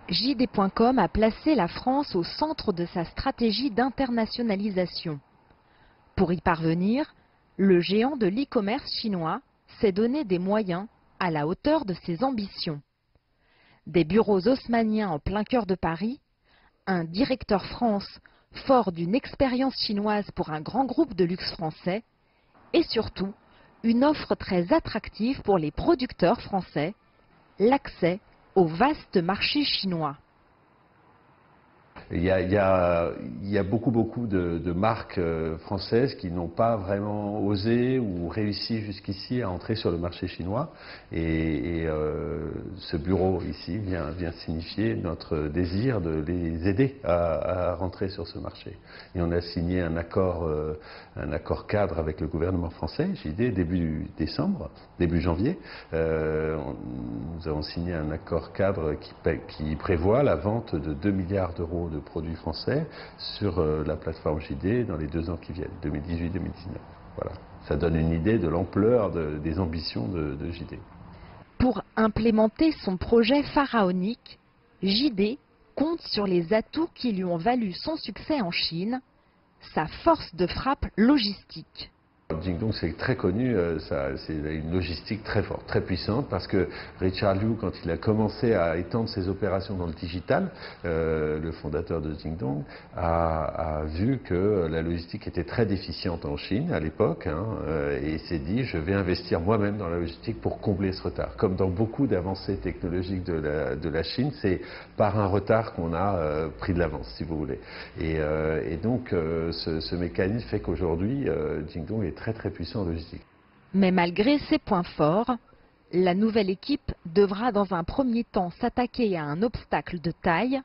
JD.com a placé la France au centre de sa stratégie d'internationalisation. Pour y parvenir, le géant de l'e-commerce chinois s'est donné des moyens à la hauteur de ses ambitions. Des bureaux haussmanniens en plein cœur de Paris, un directeur France fort d'une expérience chinoise pour un grand groupe de luxe français et surtout une offre très attractive pour les producteurs français, l'accès au vaste marché chinois. Il y a beaucoup de marques françaises qui n'ont pas vraiment osé ou réussi jusqu'ici à entrer sur le marché chinois. Et ce bureau ici vient signifier notre désir de les aider à rentrer sur ce marché. Et on a signé un accord cadre avec le gouvernement français, JD, début janvier. Nous avons signé un accord cadre qui prévoit la vente de 2 milliards d'euros de produits français sur la plateforme JD dans les 2 ans qui viennent, 2018-2019. Voilà. Ça donne une idée de l'ampleur des ambitions de JD. Pour implémenter son projet pharaonique, JD compte sur les atouts qui lui ont valu son succès en Chine, sa force de frappe logistique. Jingdong, c'est très connu, c'est une logistique très forte, très puissante, parce que Richard Liu, quand il a commencé à étendre ses opérations dans le digital, le fondateur de Jingdong, a vu que la logistique était très déficiente en Chine à l'époque, et il s'est dit, je vais investir moi-même dans la logistique pour combler ce retard. Comme dans beaucoup d'avancées technologiques de la Chine, c'est par un retard qu'on a pris de l'avance, si vous voulez. Et donc, ce mécanisme fait qu'aujourd'hui, Jingdong est très puissant en logistique. Mais malgré ses points forts, la nouvelle équipe devra dans un premier temps s'attaquer à un obstacle de taille,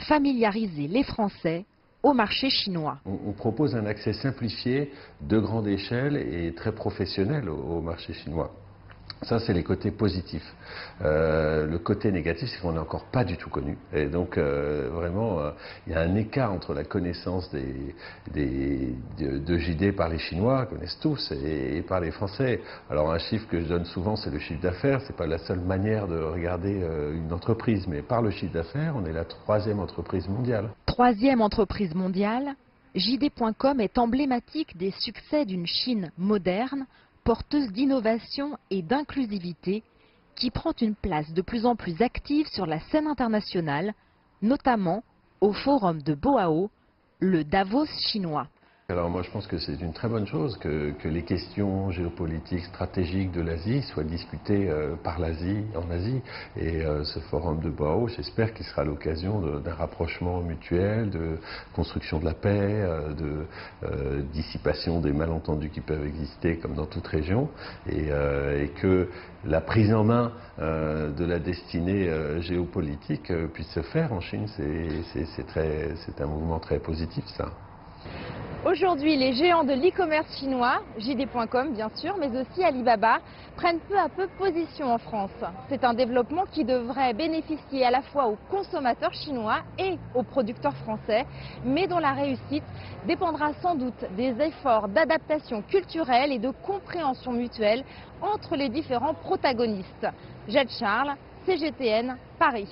familiariser les Français au marché chinois. On propose un accès simplifié, de grande échelle et très professionnel au marché chinois. Ça, c'est les côtés positifs. Le côté négatif, c'est qu'on n'est encore pas du tout connu. Et donc, vraiment, il y a un écart entre la connaissance de JD par les Chinois, connaissent tous, et par les Français. Alors, un chiffre que je donne souvent, c'est le chiffre d'affaires. C'est pas la seule manière de regarder une entreprise, mais par le chiffre d'affaires, on est la 3e entreprise mondiale. 3e entreprise mondiale, JD.com est emblématique des succès d'une Chine moderne, porteuse d'innovation et d'inclusivité, qui prend une place de plus en plus active sur la scène internationale, notamment au forum de Boao, le Davos chinois. Alors moi je pense que c'est une très bonne chose que les questions géopolitiques, stratégiques de l'Asie soient discutées par l'Asie, en Asie. Et ce forum de Boao, j'espère qu'il sera l'occasion d'un rapprochement mutuel, de construction de la paix, de dissipation des malentendus qui peuvent exister comme dans toute région. Et que la prise en main de la destinée géopolitique puisse se faire en Chine, c'est un mouvement très positif ça. Aujourd'hui, les géants de l'e-commerce chinois, JD.com bien sûr, mais aussi Alibaba, prennent peu à peu position en France. C'est un développement qui devrait bénéficier à la fois aux consommateurs chinois et aux producteurs français, mais dont la réussite dépendra sans doute des efforts d'adaptation culturelle et de compréhension mutuelle entre les différents protagonistes. Jade Charles, CGTN, Paris.